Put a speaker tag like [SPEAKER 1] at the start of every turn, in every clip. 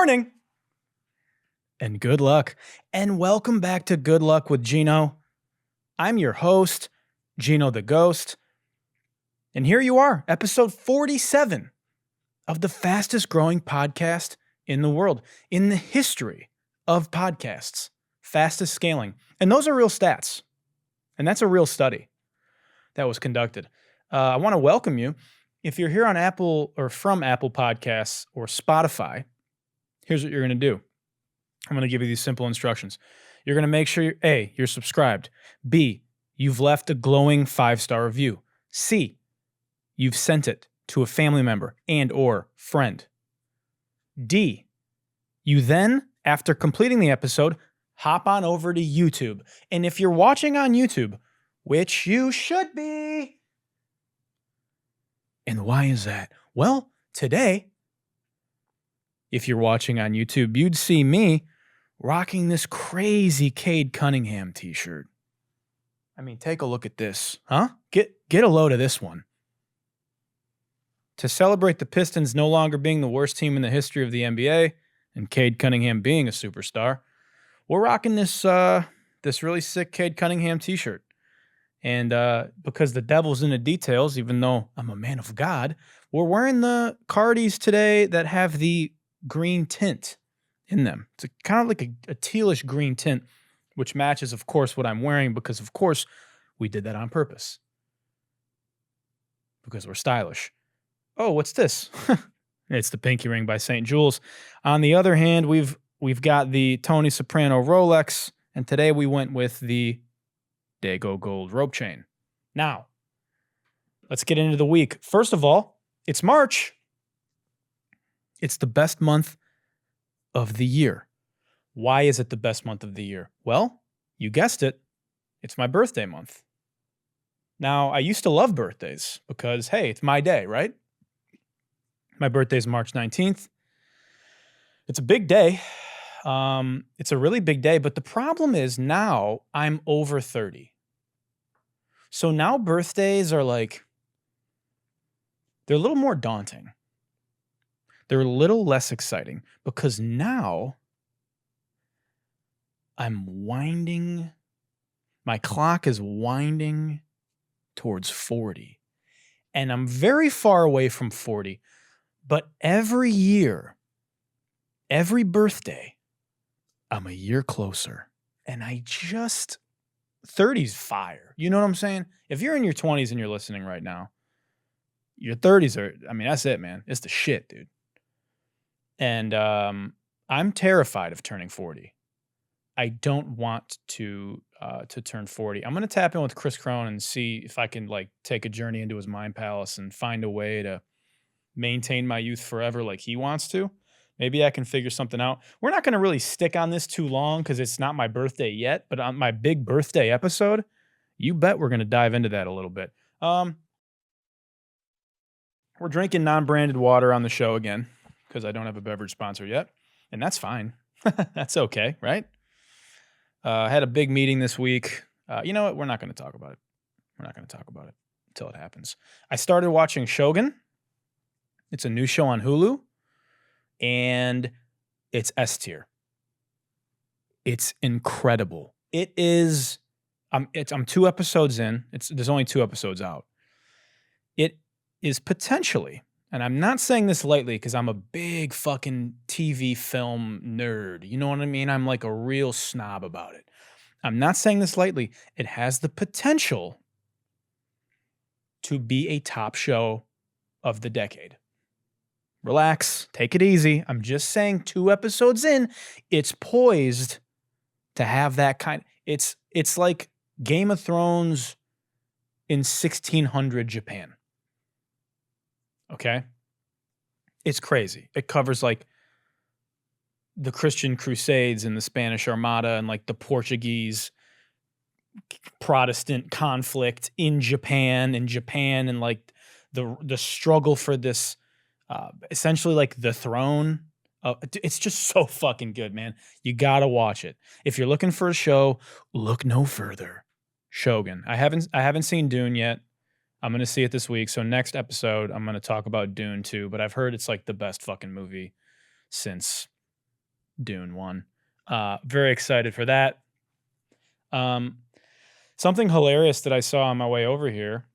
[SPEAKER 1] morning and good luck. And welcome back to Good Luck with Gino. I'm your host, Gino the Ghost. And here you are, episode 47 of the fastest growing podcast in the world, in the history of podcasts, fastest scaling. And those are real stats. And that's a real study that was conducted. I want to welcome you. If you're here on Apple or from Apple Podcasts or Spotify, here's what you're going to do. I'm going to give you these simple instructions. You're going to make sure, A, you're subscribed. B, you've left a glowing 5-star review. C, you've sent it to a family member and or friend. D, you then, after completing the episode, hop on over to YouTube. And if you're watching on YouTube, which you should be. And why is that? Well, today, if you're watching on YouTube, you'd see me rocking this crazy Cade Cunningham t-shirt. I mean, take a look at this, huh? Get a load of this one. To celebrate the Pistons no longer being the worst team in the history of the NBA and Cade Cunningham being a superstar, we're rocking this really sick Cade Cunningham t-shirt. And because the devil's in the details, even though I'm a man of God, we're wearing the Cardis today that have the green tint in them. It's kind of like a tealish green tint, which matches, of course, what I'm wearing because, of course, we did that on purpose. Because we're stylish. Oh, what's this? It's the pinky ring by St. Jules. On the other hand, we've got the Tony Soprano Rolex, and today we went with the Dago Gold rope chain. Now, let's get into the week. First of all, it's March. It's the best month of the year. Why is it the best month of the year? Well, you guessed it. It's my birthday month. Now, I used to love birthdays because, hey, it's my day, right? My birthday is March 19th. It's a big day. It's a really big day, but the problem is now I'm over 30. So now birthdays are they're a little more daunting. They're a little less exciting because now my clock is winding towards 40. And I'm very far away from 40, but every year, every birthday, I'm a year closer. And 30's fire. You know what I'm saying? If you're in your 20s and you're listening right now, your 30s that's it, man. It's the shit, dude. And I'm terrified of turning 40. I don't want to turn 40. I'm going to tap in with Chris Crone and see if I can take a journey into his mind palace and find a way to maintain my youth forever like he wants to. Maybe I can figure something out. We're not going to really stick on this too long because it's not my birthday yet, but on my big birthday episode, you bet we're going to dive into that a little bit. We're drinking non-branded water on the show again because I don't have a beverage sponsor yet, and that's fine. That's okay, right? I had a big meeting this week. You know what? We're not going to talk about it. We're not going to talk about it until it happens. I started watching Shogun. It's a new show on Hulu. And it's S tier. It's incredible. It is. I'm 2 episodes in. There's only 2 episodes out. It is potentially, and I'm not saying this lightly because I'm a big fucking TV film nerd. You know what I mean? I'm like a real snob about it. I'm not saying this lightly. It has the potential to be a top show of the decade. Relax, take it easy. I'm just saying 2 episodes in, it's poised to have that kind. It's like Game of Thrones in 1600 Japan. Okay? It's crazy. It covers the Christian Crusades and the Spanish Armada and the Portuguese Protestant conflict in Japan and the struggle for this essentially the throne. It's just so fucking good, man. You gotta watch it. If you're looking for a show, look no further. Shogun. I haven't seen Dune yet. I'm gonna see it this week. So next episode, I'm gonna talk about Dune too. But I've heard it's the best fucking movie since Dune 1. Very excited for that. Something hilarious that I saw on my way over here.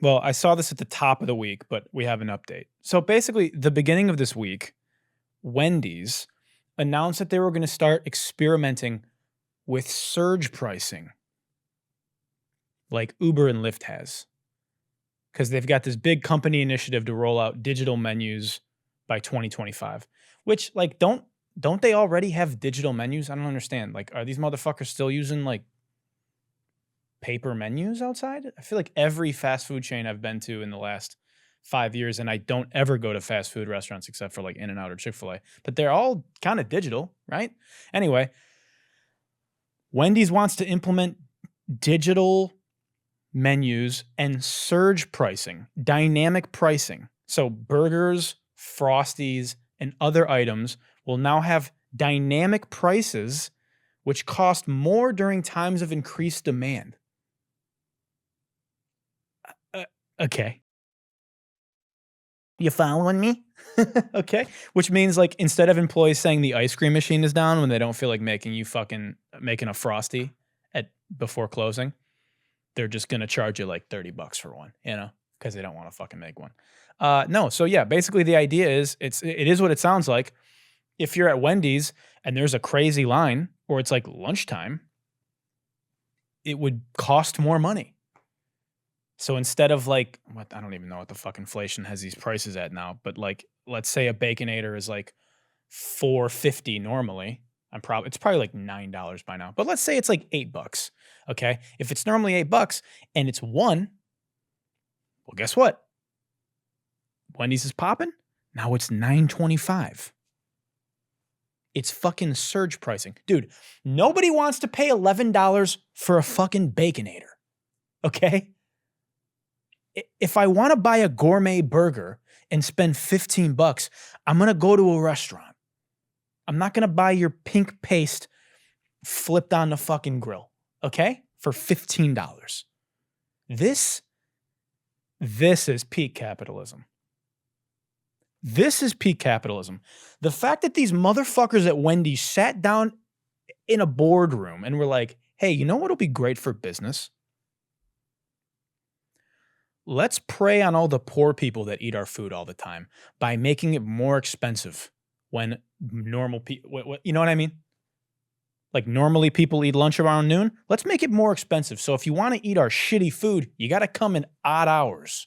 [SPEAKER 1] Well, I saw this at the top of the week, but we have an update. So basically, the beginning of this week, Wendy's announced that they were going to start experimenting with surge pricing, like Uber and Lyft has, because they've got this big company initiative to roll out digital menus by 2025. Which, like, don't they already have digital menus? I don't understand. Like, are these motherfuckers still using like paper menus outside? I feel like every fast food chain I've been to in the last 5 years, and I don't ever go to fast food restaurants except for like In-N-Out or Chick-fil-A, but they're all kind of digital, right? Anyway, Wendy's wants to implement digital menus and surge pricing, dynamic pricing. So burgers, Frosties, and other items will now have dynamic prices which cost more during times of increased demand. Okay. You following me? Okay. Which means, like, instead of employees saying the ice cream machine is down when they don't feel like making a Frosty before closing, they're just going to charge you like $30 for one, because they don't want to fucking make one. No. So yeah, basically the idea is it is what it sounds like. If you're at Wendy's and there's a crazy line, or it's like lunchtime, it would cost more money. So instead of like, I don't even know what the fuck inflation has these prices at now, but like, let's say a Baconator is like $4.50 normally. It's probably like $9 by now, but let's say it's like $8. Okay. If it's normally $8 and it's one, well, guess what? Wendy's is popping. Now it's $9.25. It's fucking surge pricing. Dude, nobody wants to pay $11 for a fucking Baconator. Okay? If I want to buy a gourmet burger and spend $15, I'm going to go to a restaurant. I'm not going to buy your pink paste flipped on the fucking grill, okay? For $15. This is peak capitalism. This is peak capitalism. The fact that these motherfuckers at Wendy's sat down in a boardroom and were like, hey, you know what'll be great for business? Let's prey on all the poor people that eat our food all the time by making it more expensive when normal people, you know what I mean? Like normally people eat lunch around noon. Let's make it more expensive. So if you want to eat our shitty food, you got to come in odd hours.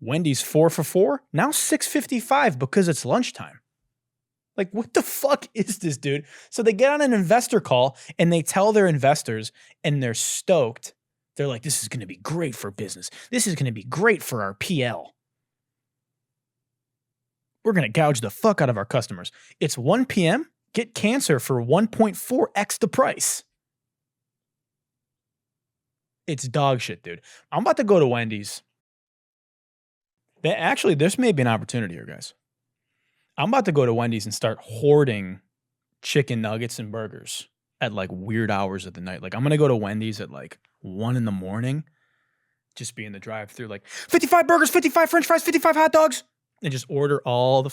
[SPEAKER 1] Wendy's 4 for $4, now $6.55 because it's lunchtime. Like, what the fuck is this, dude? So they get on an investor call and they tell their investors and they're stoked. They're like, this is going to be great for business. This is going to be great for our PL. We're going to gouge the fuck out of our customers. It's 1 p.m. Get cancer for 1.4x the price. It's dog shit, dude. I'm about to go to Wendy's. Actually, this may be an opportunity here, guys. I'm about to go to Wendy's and start hoarding chicken nuggets and burgers at like weird hours of the night. Like I'm going to go to Wendy's at like 1 a.m, just be in the drive-thru like 55 burgers, 55 french fries, 55 hot dogs, and just order all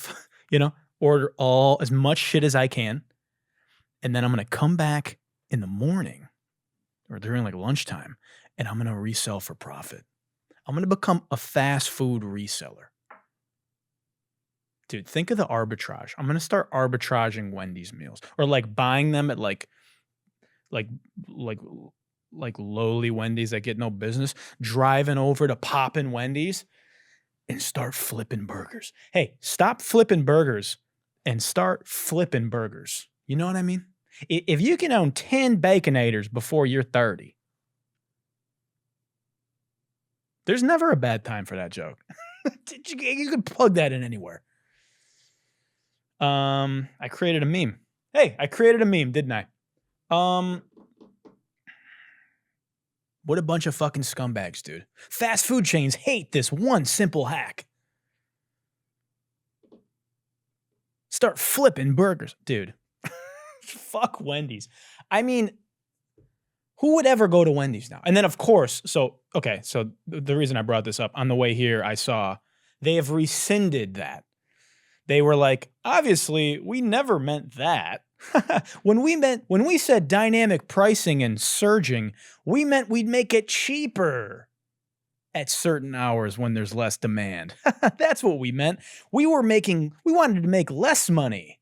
[SPEAKER 1] order all as much shit as I can. And then I'm going to come back in the morning or during like lunchtime and I'm going to resell for profit. I'm going to become a fast food reseller. Dude, think of the arbitrage. I'm going to start arbitraging Wendy's meals or like buying them at like lowly Wendy's that get no business, driving over to poppin' Wendy's and start flipping burgers. Hey, stop flipping burgers and start flipping burgers. You know what I mean? If you can own 10 Baconators before you're 30, there's never a bad time for that joke. You can plug that in anywhere. I created a meme. Hey, I created a meme, didn't I? What a bunch of fucking scumbags, dude. Fast food chains hate this one simple hack. Start flipping burgers. Dude, fuck Wendy's. I mean, who would ever go to Wendy's now? And then, of course, so the reason I brought this up, on the way here, I saw they have rescinded that. They were like, obviously, we never meant that. When we said dynamic pricing and surging, we meant we'd make it cheaper at certain hours when there's less demand. That's what we meant. We wanted to make less money.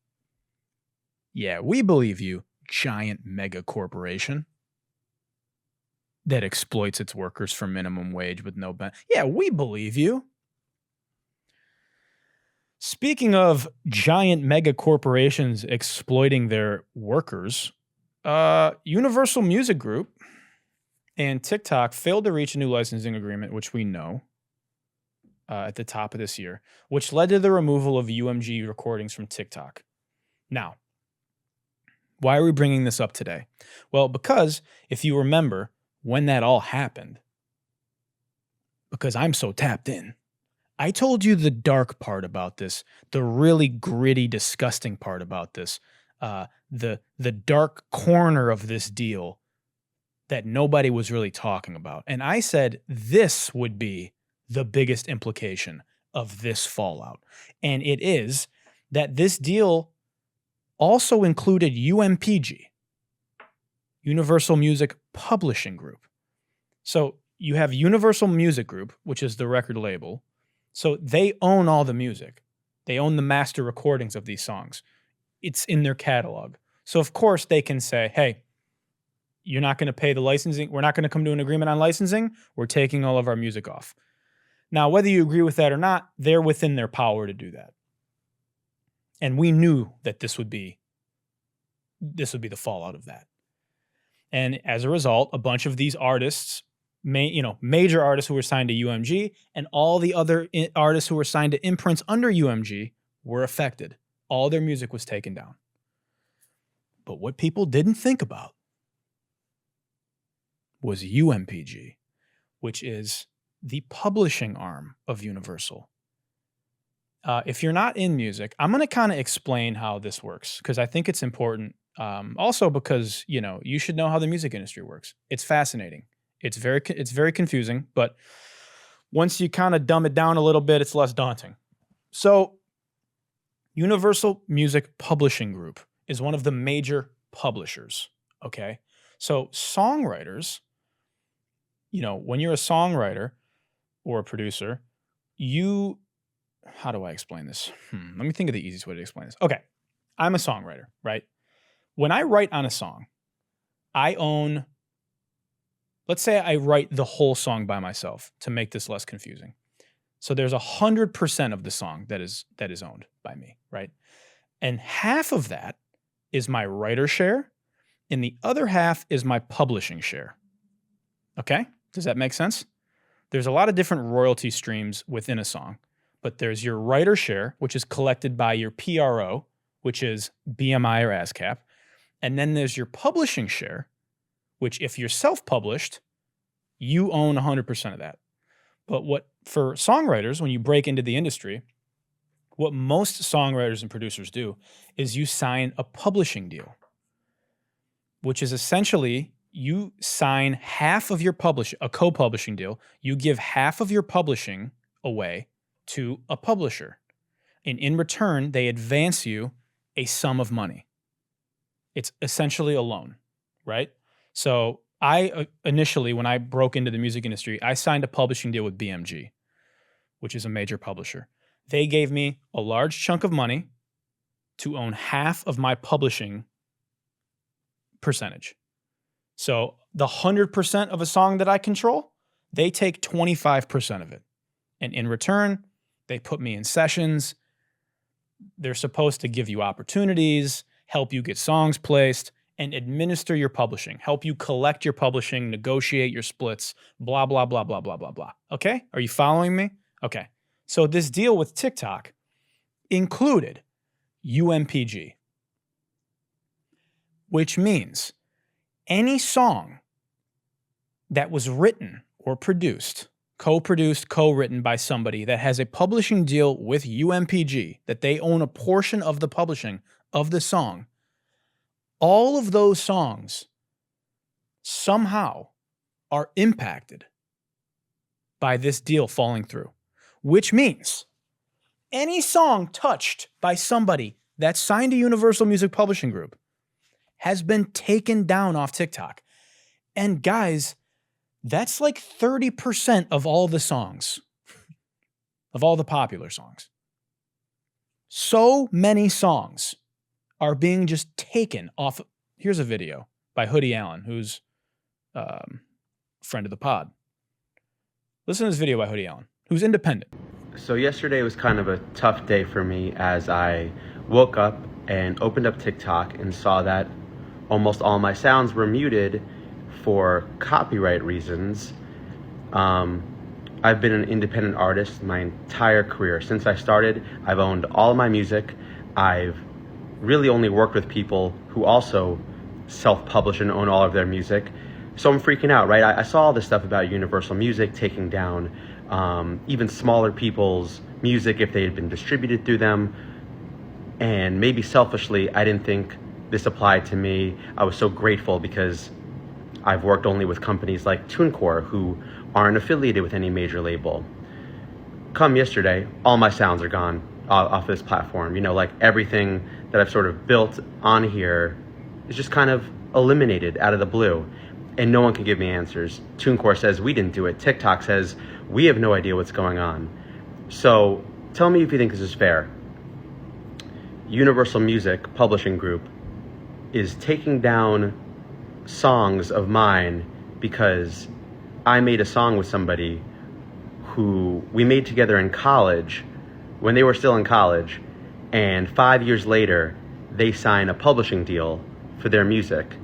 [SPEAKER 1] Yeah, we believe you, giant mega corporation that exploits its workers for minimum wage with no benefit. Yeah, we believe you. Speaking of giant mega corporations exploiting their workers, Universal Music Group and TikTok failed to reach a new licensing agreement, which we know at the top of this year, which led to the removal of UMG recordings from TikTok. Now, why are we bringing this up today? Well, because if you remember when that all happened, because I'm so tapped in, I told you the dark part about this, the really gritty, disgusting part about this, the dark corner of this deal that nobody was really talking about. And I said this would be the biggest implication of this fallout. And it is that this deal also included UMPG, Universal Music Publishing Group. So you have Universal Music Group, which is the record label. So they own all the music. They own the master recordings of these songs. It's in their catalog. So of course they can say, hey, you're not going to pay the licensing. We're not going to come to an agreement on licensing. We're taking all of our music off. Now, whether you agree with that or not, they're within their power to do that. And we knew that this would be the fallout of that. And as a result, a bunch of these artists, major artists who were signed to UMG and all the other artists who were signed to imprints under UMG were affected. All their music was taken down. But what people didn't think about was UMPG, which is the publishing arm of Universal. If you're not in music, I'm going to kind of explain how this works because I think it's important. Also because, you should know how the music industry works. It's fascinating. It's very confusing, but once you kind of dumb it down a little bit, it's less daunting. So Universal Music Publishing Group is one of the major publishers, okay? So songwriters, when you're a songwriter or a producer, how do I explain this? Let me think of the easiest way to explain this. Okay, I'm a songwriter, right? When I write on a song, let's say I write the whole song by myself to make this less confusing. So there's 100% of the song that is owned by me, right? And half of that is my writer share, and the other half is my publishing share. Okay? Does that make sense? There's a lot of different royalty streams within a song, but there's your writer share, which is collected by your PRO, which is BMI or ASCAP, and then there's your publishing share, which if you're self-published, you own 100% of that. But for songwriters, when you break into the industry, what most songwriters and producers do is you sign a publishing deal, which is essentially you sign half of your a co-publishing deal. You give half of your publishing away to a publisher. And in return, they advance you a sum of money. It's essentially a loan, right? So I initially, when I broke into the music industry, I signed a publishing deal with BMG, which is a major publisher. They gave me a large chunk of money to own half of my publishing percentage. So the 100% of a song that I control, they take 25% of it. And in return, they put me in sessions. They're supposed to give you opportunities, help you get songs placed, and administer your publishing, help you collect your publishing, negotiate your splits, blah, blah, blah, blah, blah, blah, blah. Okay? Are you following me? Okay. So this deal with TikTok included UMPG, which means any song that was written or produced, co-produced, co-written by somebody that has a publishing deal with UMPG, that they own a portion of the publishing of the song, all of those songs somehow are impacted by this deal falling through, which means Any song touched by somebody that's signed to Universal Music Publishing Group has been taken down off TikTok. And guys, that's like 30% of all the songs, of all the popular songs. So many songs are being just taken off. Here's a video by Hoodie Allen, who's a friend of the pod. Listen to this video by Hoodie Allen, who's independent.
[SPEAKER 2] So yesterday was kind of a tough day for me as I woke up and opened up TikTok and saw that almost all my sounds were muted for copyright reasons. I've been an independent artist my entire career. Since I started, I've owned all my music. I've really only worked with people who also self-publish and own all of their music. So I'm freaking out, right? I saw all this stuff about Universal Music taking down even smaller people's music if they had been distributed through them. And maybe selfishly, I didn't think this applied to me. I was so grateful because I've worked only with companies like TuneCore who aren't affiliated with any major label. Come yesterday, all my sounds are gone off this platform. You know, like everything that I've sort of built on here is just kind of eliminated out of the blue. And no one can give me answers. TuneCore says we didn't do it. TikTok says we have no idea what's going on. So tell me if you think this is fair. Universal Music Publishing Group is taking down songs of mine because I made a song with somebody who we made together in college when they were still in college, and 5 years later they sign a publishing deal for their music.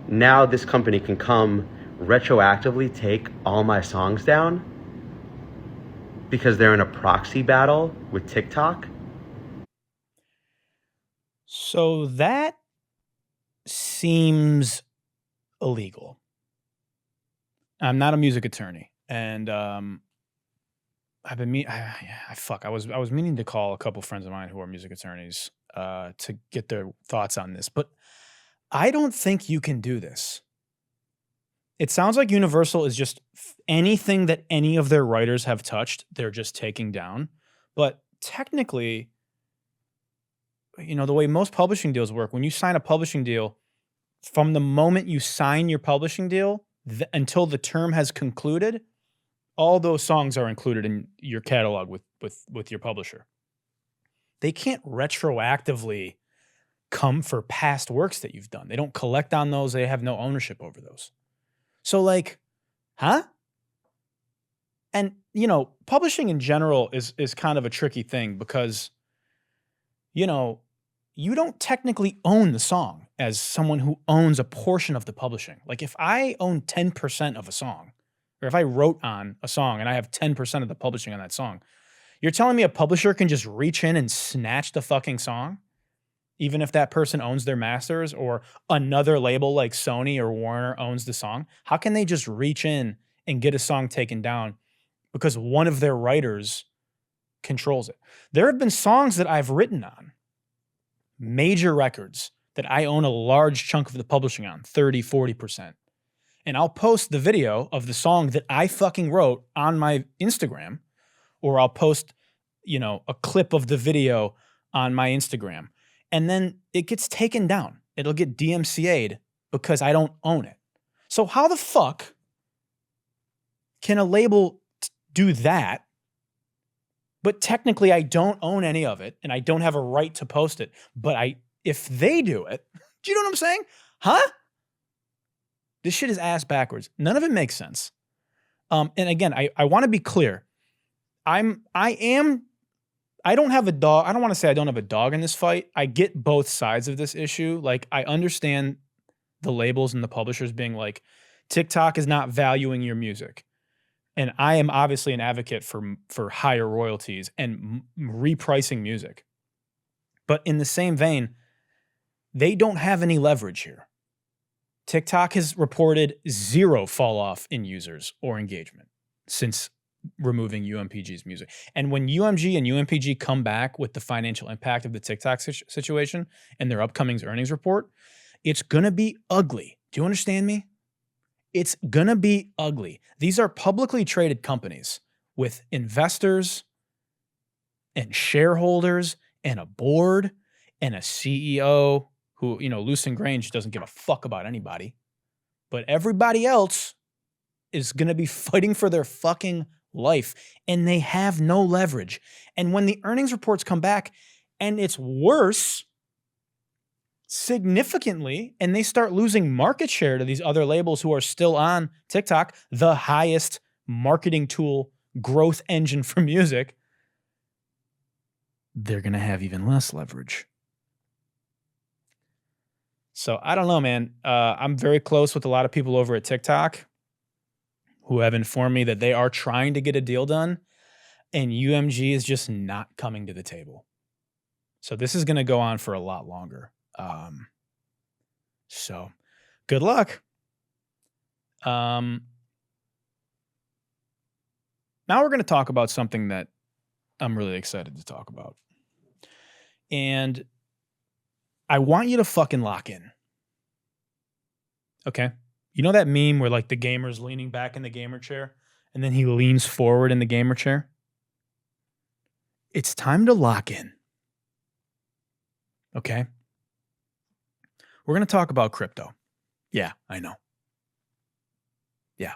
[SPEAKER 2] Now this company can come retroactively take all my songs down because they're in a proxy battle with TikTok.
[SPEAKER 1] So that seems illegal. I'm not a music attorney, and I've been I was meaning to call a couple friends of mine who are music attorneys to get their thoughts on this, but I don't think you can do this. It sounds like Universal is just anything that any of their writers have touched, they're just taking down. But technically, you know, the way most publishing deals work, when you sign a publishing deal, from the moment you sign your publishing deal until the term has concluded, all those songs are included in your catalog with your publisher. They can't retroactively come for past works that you've done. They don't collect on those. They have no ownership over those. So like, huh? And, you know, publishing in general is kind of a tricky thing because, you know, you don't technically own the song as someone who owns a portion of the publishing. Like if I own 10% of a song, or if I wrote on a song and I have 10% of the publishing on that song, you're telling me a publisher can just reach in and snatch the fucking song? Even if that person owns their masters or another label like Sony or Warner owns the song? How can they just reach in and get a song taken down because one of their writers controls it? There have been songs that I've written on, major records that I own a large chunk of the publishing on, 30, 40%. And I'll post the video of the song that I fucking wrote on my Instagram, or I'll post, you know, a clip of the video on my Instagram. And then it gets taken down. It'll get DMCA'd because I don't own it. So how the fuck can a label do that, but technically I don't own any of it and I don't have a right to post it, but if they do it, do you know what I'm saying? Huh? This shit is ass backwards. None of it makes sense. And again, I want to be clear. I don't have a dog. I don't want to say I don't have a dog in this fight. I get both sides of this issue. Like, I understand the labels and the publishers being like, TikTok is not valuing your music. And I am obviously an advocate for higher royalties and repricing music. But in the same vein, they don't have any leverage here. TikTok has reported zero fall off in users or engagement since removing UMPG's music. And when UMG and UMPG come back with the financial impact of the TikTok situation and their upcoming earnings report, it's going to be ugly. Do you understand me? It's going to be ugly. These are publicly traded companies with investors and shareholders and a board and a CEO who, Loose and Grange doesn't give a fuck about anybody. But everybody else is going to be fighting for their fucking life, and they have no leverage. And when the earnings reports come back and it's worse significantly, and they start losing market share to these other labels who are still on TikTok, the highest marketing tool, growth engine for music, they're going to have even less leverage. So I don't know, man. I'm very close with a lot of people over at TikTok who have informed me that they are trying to get a deal done, and UMG is just not coming to the table. So this is going to go on for a lot longer. So good luck. Now we're going to talk about something that I'm really excited to talk about. And I want you to fucking lock in. Okay? You know that meme where like the gamer's leaning back in the gamer chair and then he leans forward in the gamer chair? It's time to lock in. Okay? We're going to talk about crypto. Yeah, I know. Yeah,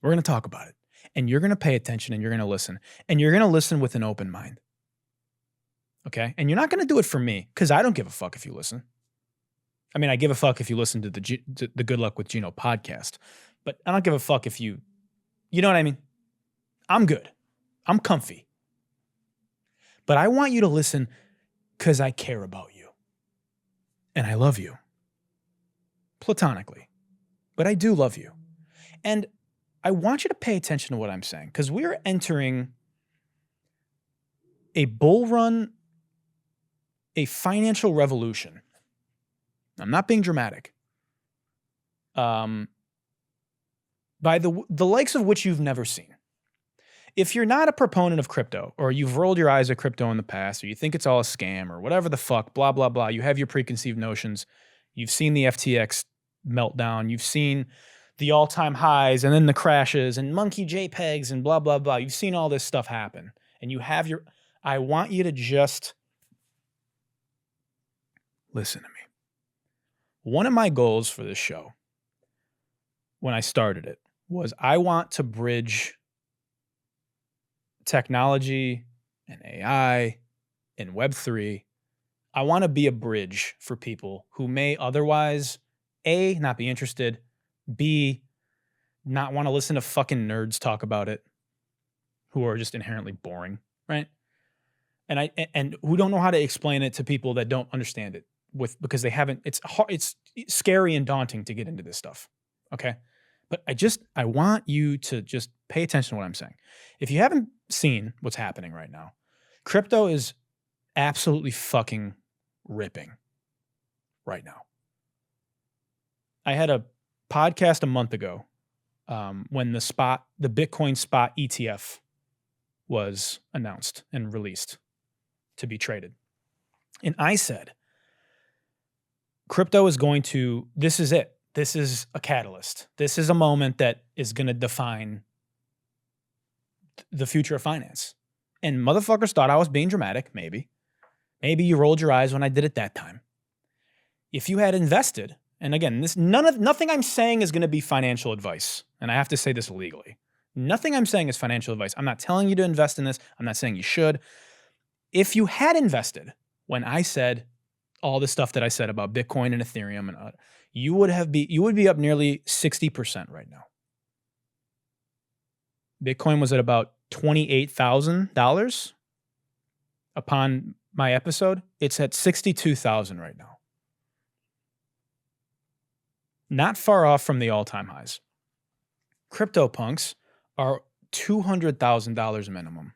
[SPEAKER 1] we're going to talk about it. And you're going to pay attention and you're going to listen. And you're going to listen with an open mind. Okay? And you're not going to do it for me because I don't give a fuck if you listen. I mean, I give a fuck if you listen to the Good Luck with Gino podcast. But I don't give a fuck if you know what I mean? I'm good. I'm comfy. But I want you to listen because I care about you. And I love you. Platonically. But I do love you. And I want you to pay attention to what I'm saying because we're entering a bull run, a financial revolution. I'm not being dramatic. By the likes of which you've never seen. If you're not a proponent of crypto, or you've rolled your eyes at crypto in the past, or you think it's all a scam, or whatever the fuck, blah, blah, blah, you have your preconceived notions, you've seen the FTX meltdown, you've seen the all-time highs, and then the crashes, and monkey JPEGs, and blah, blah, blah, you've seen all this stuff happen, and you have I want you to just listen to me. One of my goals for this show, when I started it, was I want to bridge technology and AI and Web3. I want to be a bridge for people who may otherwise, A, not be interested, B, not want to listen to fucking nerds talk about it, who are just inherently boring, right? And who don't know how to explain it to people that don't understand it because they haven't. It's hard, it's scary and daunting to get into this stuff. Okay, but I want you to just pay attention to what I'm saying. If you haven't seen what's happening right now, crypto is absolutely fucking ripping right now. I had a podcast a month ago when the Bitcoin spot ETF was announced and released to be traded. And I said, crypto is this is it. This is a catalyst. This is a moment that is going to define the future of finance. And motherfuckers thought I was being dramatic, maybe. Maybe you rolled your eyes when I did it that time. If you had invested, and again, nothing I'm saying is going to be financial advice. And I have to say this legally. Nothing I'm saying is financial advice. I'm not telling you to invest in this. I'm not saying you should. If you had invested when I said all the stuff that I said about Bitcoin and Ethereum, and you would be up nearly 60% right now. Bitcoin was at about $28,000 upon my episode. It's at $62,000 right now. Not far off from the all-time highs. CryptoPunks are $200,000 minimum.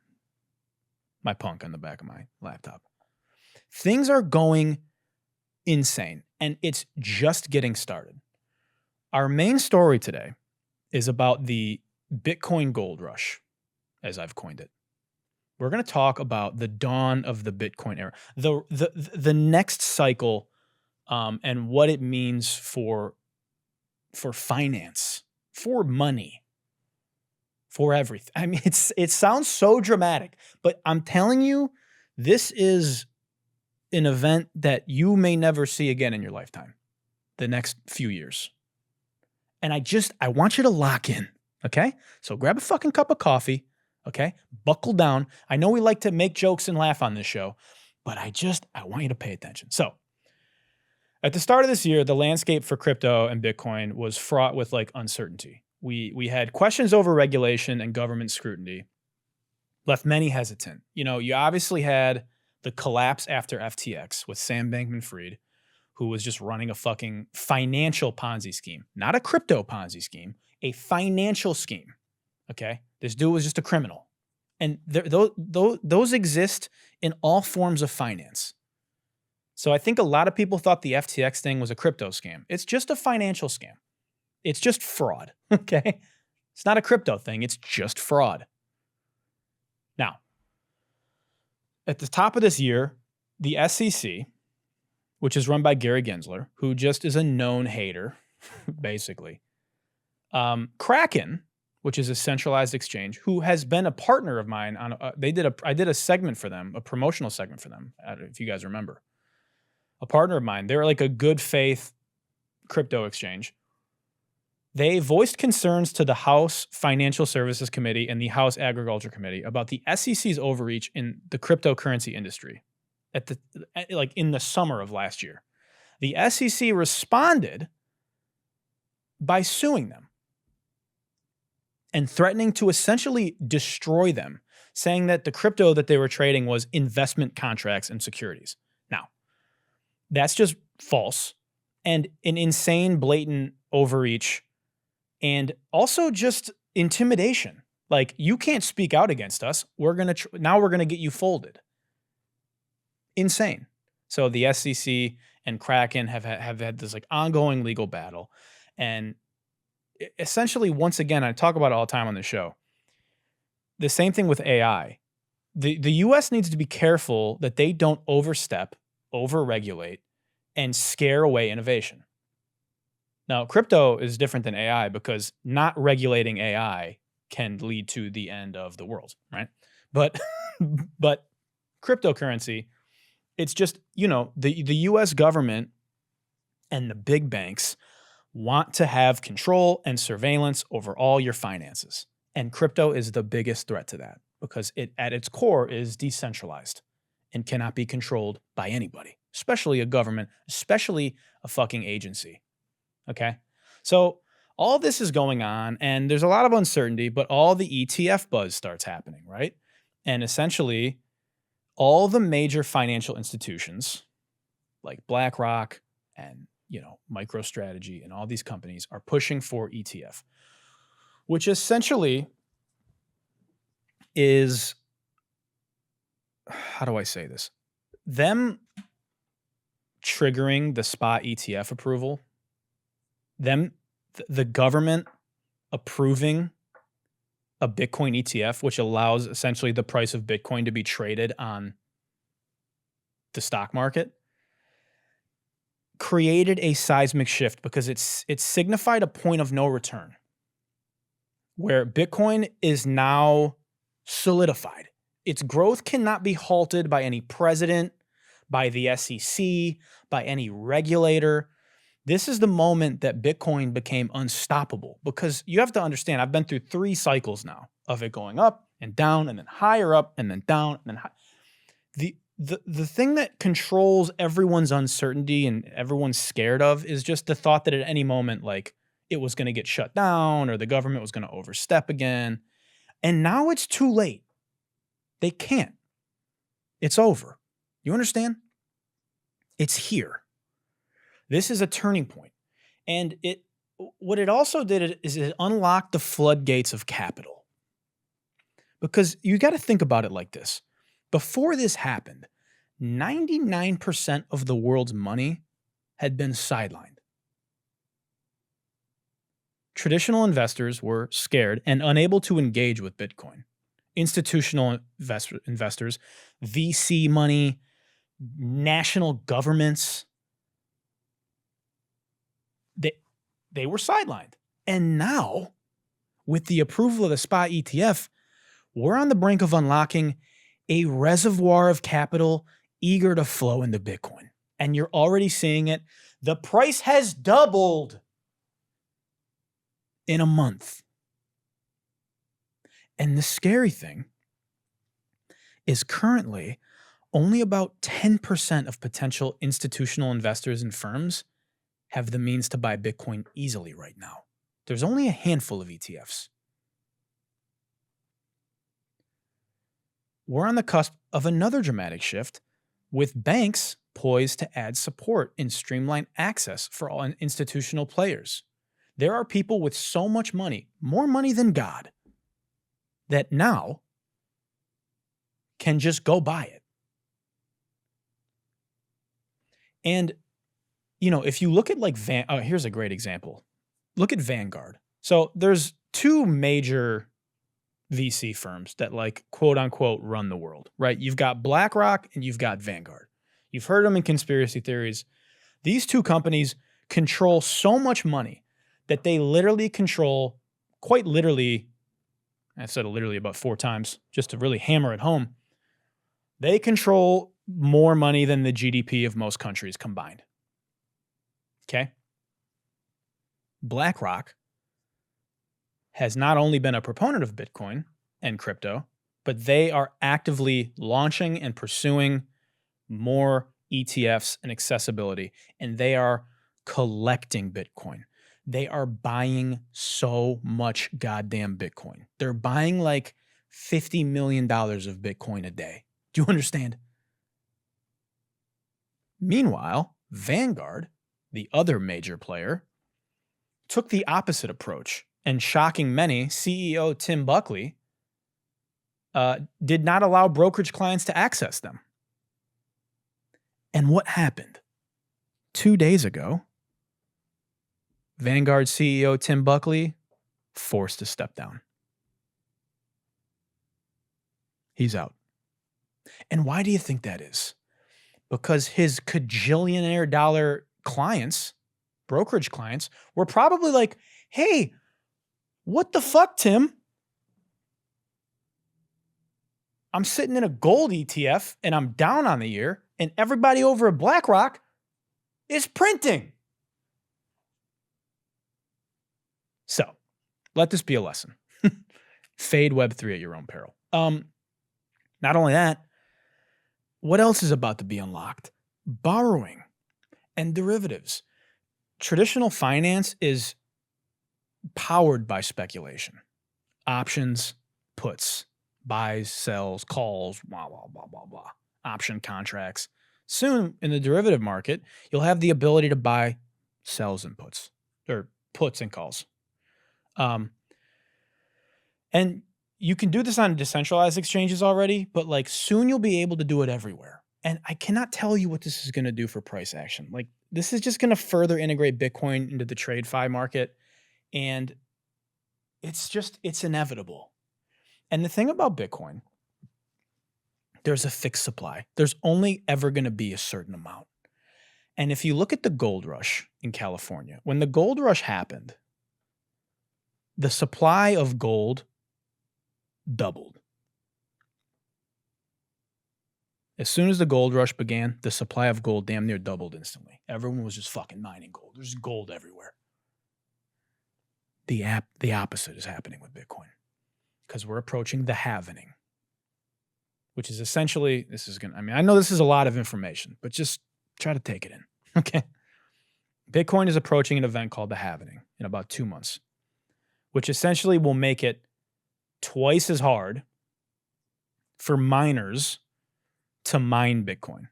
[SPEAKER 1] My punk on the back of my laptop. Things are going insane, and it's just getting started. Our main story today is about the Bitcoin gold rush, as I've coined it. We're going to talk about the dawn of the Bitcoin era, the next cycle, and what it means for finance, for money, for everything. I mean, it sounds so dramatic, but I'm telling you, This is an event that you may never see again in your lifetime, the next few years. And I want you to lock in, okay? So grab a fucking cup of coffee, okay? Buckle down. I know we like to make jokes and laugh on this show, but I want you to pay attention. So at the start of this year, the landscape for crypto and Bitcoin was fraught with like uncertainty. We had questions over regulation and government scrutiny, left many hesitant. You obviously had the collapse after FTX with Sam Bankman-Fried, who was just running a fucking financial Ponzi scheme, not a crypto Ponzi scheme, a financial scheme. Okay, this dude was just a criminal, and those exist in all forms of finance. So I think a lot of people thought the FTX thing was a crypto scam. It's just a financial scam. It's just fraud. Okay, it's not a crypto thing. It's just fraud. Now, at the top of this year, the SEC, which is run by Gary Gensler, who just is a known hater, basically. Kraken, which is a centralized exchange, who has been a partner of mine on. I did a segment for them, a promotional segment for them, if you guys remember. A partner of mine. They're like a good faith crypto exchange. They voiced concerns to the House Financial Services Committee and the House Agriculture Committee about the SEC's overreach in the cryptocurrency industry in the summer of last year. The SEC responded by suing them and threatening to essentially destroy them, saying that the crypto that they were trading was investment contracts and securities. Now, that's just false and an insane, blatant overreach, and also just intimidation. Like, you can't speak out against us. Now we're gonna get you folded. Insane. So the SEC and Kraken have had this like ongoing legal battle, and essentially, once again, I talk about it all the time on the show. The same thing with AI. The U.S. needs to be careful that they don't overstep, overregulate, and scare away innovation. Now, crypto is different than AI because not regulating AI can lead to the end of the world, right? But cryptocurrency, it's just, the U.S. government and the big banks want to have control and surveillance over all your finances. And crypto is the biggest threat to that because it, at its core, is decentralized and cannot be controlled by anybody, especially a government, especially a fucking agency. Okay? So all this is going on, and there's a lot of uncertainty, but all the ETF buzz starts happening, right? And essentially, all the major financial institutions like BlackRock and MicroStrategy and all these companies are pushing for ETF, which essentially is, how do I say this? Them triggering the spot ETF approval, the government approving a Bitcoin ETF, which allows essentially the price of Bitcoin to be traded on the stock market, created a seismic shift because it signified a point of no return where Bitcoin is now solidified. Its growth cannot be halted by any president, by the SEC, by any regulator. This is the moment that Bitcoin became unstoppable because you have to understand, I've been through 3 cycles now of it going up and down and then higher up and then down and then high. The thing that controls everyone's uncertainty and everyone's scared of is just the thought that at any moment, like, it was going to get shut down or the government was going to overstep again. And now it's too late. They can't. It's over. You understand? It's here. This is a turning point. And what it also did is it unlocked the floodgates of capital. Because you got to think about it like this. Before this happened, 99% of the world's money had been sidelined. Traditional investors were scared and unable to engage with Bitcoin. Institutional investors, VC money, national governments, they were sidelined. And now, with the approval of the spot ETF, we're on the brink of unlocking a reservoir of capital eager to flow into Bitcoin. And you're already seeing it. The price has doubled in a month. And the scary thing is currently only about 10% of potential institutional investors and firms have the means to buy Bitcoin easily right now. There's only a handful of ETFs. We're on the cusp of another dramatic shift, with banks poised to add support and streamline access for all institutional players. There are people with so much money, more money than God, that now can just go buy it. And, you know, if you look at like here's a great example. Look at Vanguard. So there's two major VC firms that like quote unquote run the world, right? You've got BlackRock and you've got Vanguard. You've heard them in conspiracy theories. These two companies control so much money that they literally control, quite literally, I've said it literally about 4 times just to really hammer it home. They control more money than the GDP of most countries combined. Okay? BlackRock has not only been a proponent of Bitcoin and crypto, but they are actively launching and pursuing more ETFs and accessibility, and they are collecting Bitcoin. They are buying so much goddamn Bitcoin. They're buying like $50 million of Bitcoin a day. Do you understand? Meanwhile, Vanguard, the other major player, took the opposite approach, and shocking many, CEO Tim Buckley did not allow brokerage clients to access them. And what happened? 2 days ago, Vanguard CEO Tim Buckley forced to step down. He's out. And why do you think that is? Because his cajillionaire dollar clients, brokerage clients, were probably like, hey, what the fuck, Tim? I'm sitting in a gold ETF and I'm down on the year, and everybody over at BlackRock is printing. So let this be a lesson. Fade Web3 at your own peril. Not only that, what else is about to be unlocked? Borrowing and derivatives. Traditional finance is powered by speculation. Options, puts, buys, sells, calls, blah, blah, blah, blah, blah. Option contracts. Soon in the derivative market, you'll have the ability to buy sells and puts, or puts and calls. And you can do this on decentralized exchanges already, but like soon you'll be able to do it everywhere. And I cannot tell you what this is going to do for price action. Like this is just going to further integrate Bitcoin into the TradeFi market. And it's inevitable. And the thing about Bitcoin, there's a fixed supply. There's only ever going to be a certain amount. And if you look at the gold rush in California, when the gold rush happened, the supply of gold doubled. As soon as the gold rush began, the supply of gold damn near doubled instantly. Everyone was just fucking mining gold. There's gold everywhere. The opposite is happening with Bitcoin because we're approaching the halvening, which is essentially, I know this is a lot of information, but just try to take it in, okay? Bitcoin is approaching an event called the halvening in about 2 months, which essentially will make it twice as hard for miners to mine Bitcoin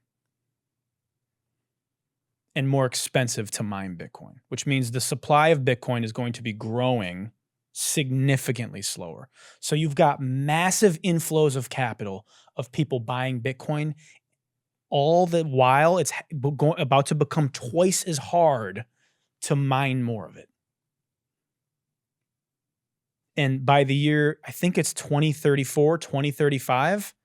[SPEAKER 1] and more expensive to mine Bitcoin, which means the supply of Bitcoin is going to be growing significantly slower. So you've got massive inflows of capital of people buying Bitcoin, all the while it's about to become twice as hard to mine more of it. And by the year, I think it's 2034, 2035,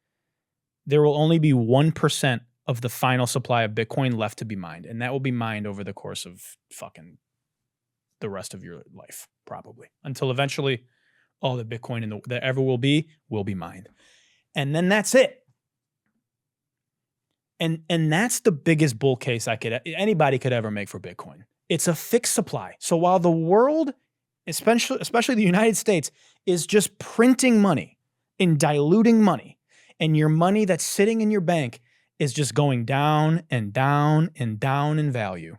[SPEAKER 1] there will only be 1% of the final supply of Bitcoin left to be mined. And that will be mined over the course of fucking the rest of your life, probably. Until eventually all the Bitcoin that ever will be mined. And then that's it. And that's the biggest bull case anybody could ever make for Bitcoin. It's a fixed supply. So while the world, especially the United States, is just printing money and diluting money, and your money that's sitting in your bank is just going down and down and down in value,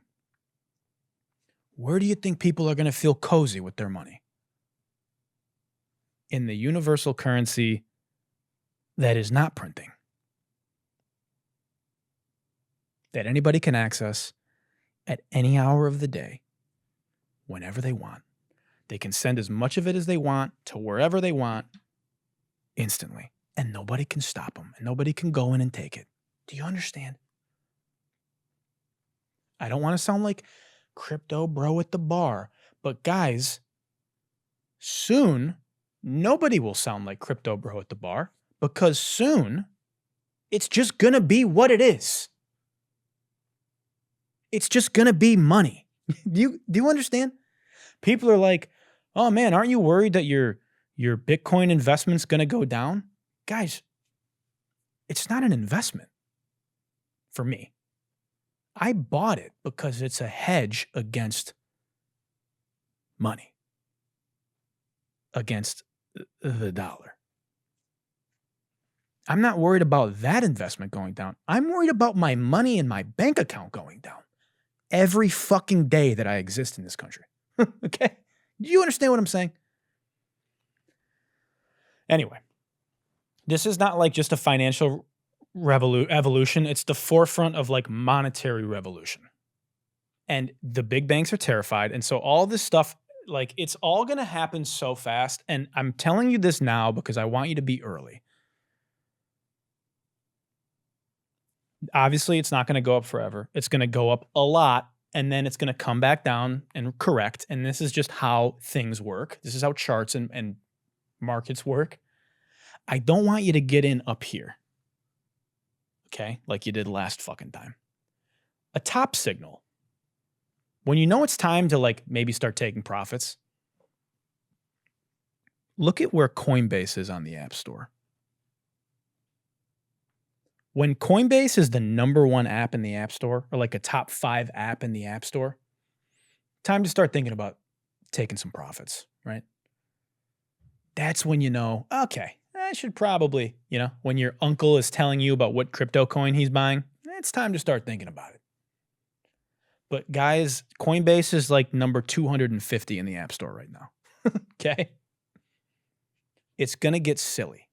[SPEAKER 1] where do you think people are going to feel cozy with their money? In the universal currency that is not printing, that anybody can access at any hour of the day, whenever they want. They can send as much of it as they want to wherever they want instantly, and nobody can stop them, and nobody can go in and take it. Do you understand? I don't want to sound like crypto bro at the bar, but guys, soon nobody will sound like crypto bro at the bar, because soon it's just going to be what it is. It's just going to be money. Do you understand? People are like, oh man, aren't you worried that your Bitcoin investment's going to go down? Guys, it's not an investment for me. I bought it because it's a hedge against money, against the dollar. I'm not worried about that investment going down. I'm worried about my money in my bank account going down every fucking day that I exist in this country. Okay? Do you understand what I'm saying? Anyway, this is not like just a financial evolution. It's the forefront of like monetary revolution. And the big banks are terrified. And so all this stuff, like, it's all going to happen so fast. And I'm telling you this now because I want you to be early. Obviously, it's not going to go up forever. It's going to go up a lot, and then it's going to come back down and correct. And this is just how things work. This is how charts and markets work. I don't want you to get in up here, okay, like you did last fucking time. A top signal. When you know it's time to like maybe start taking profits, look at where Coinbase is on the App Store. When Coinbase is the number one app in the App Store, or like a top 5 app in the App Store, time to start thinking about taking some profits, right? That's when you know, okay, I should probably, when your uncle is telling you about what crypto coin he's buying, it's time to start thinking about it. But guys, Coinbase is like number 250 in the App Store right now, okay? It's going to get silly.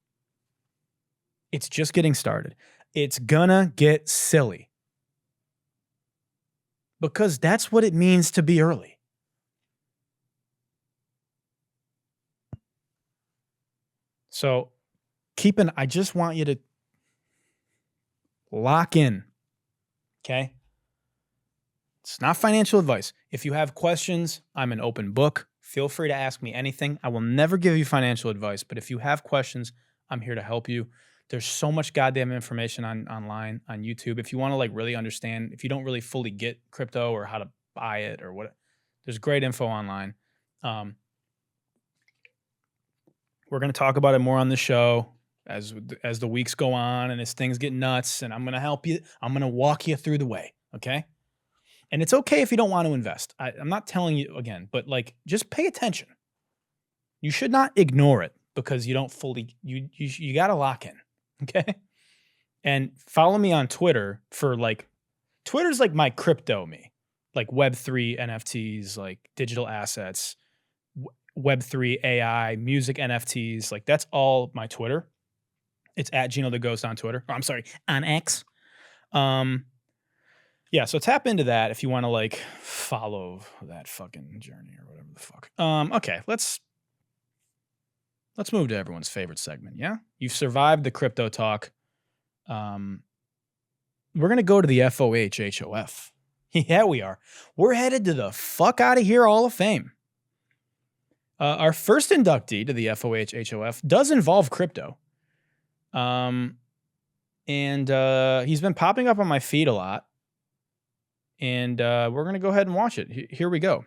[SPEAKER 1] It's just getting started. It's gonna get silly. Because that's what it means to be early. So I just want you to lock in, okay? It's not financial advice. If you have questions, I'm an open book. Feel free to ask me anything. I will never give you financial advice, but if you have questions, I'm here to help you. There's so much goddamn information online, on YouTube. If you want to like really understand, if you don't really fully get crypto or how to buy it or what, there's great info online. We're going to talk about it more on the show as the weeks go on and as things get nuts, and I'm going to help you. I'm going to walk you through the way, okay? And it's okay if you don't want to invest. I'm not telling you again, but like just pay attention. You should not ignore it because you don't fully, you got to lock in. Okay. And follow me on Twitter for like, Twitter's like my crypto me, like Web3 NFTs, like digital assets, Web3 AI, music NFTs. Like that's all my Twitter. It's at Gino the Ghost on Twitter. Oh, I'm sorry, on X. Yeah. So tap into that if you want to like follow that fucking journey or whatever the fuck. Okay. Let's move to everyone's favorite segment, yeah? You've survived the crypto talk. We're going to go to the FOH HOF. Yeah, we are. We're headed to the fuck out of here Hall of Fame. Our first inductee to the FOH HOF does involve crypto. And he's been popping up on my feed a lot. And we're going to go ahead and watch it. Here we go.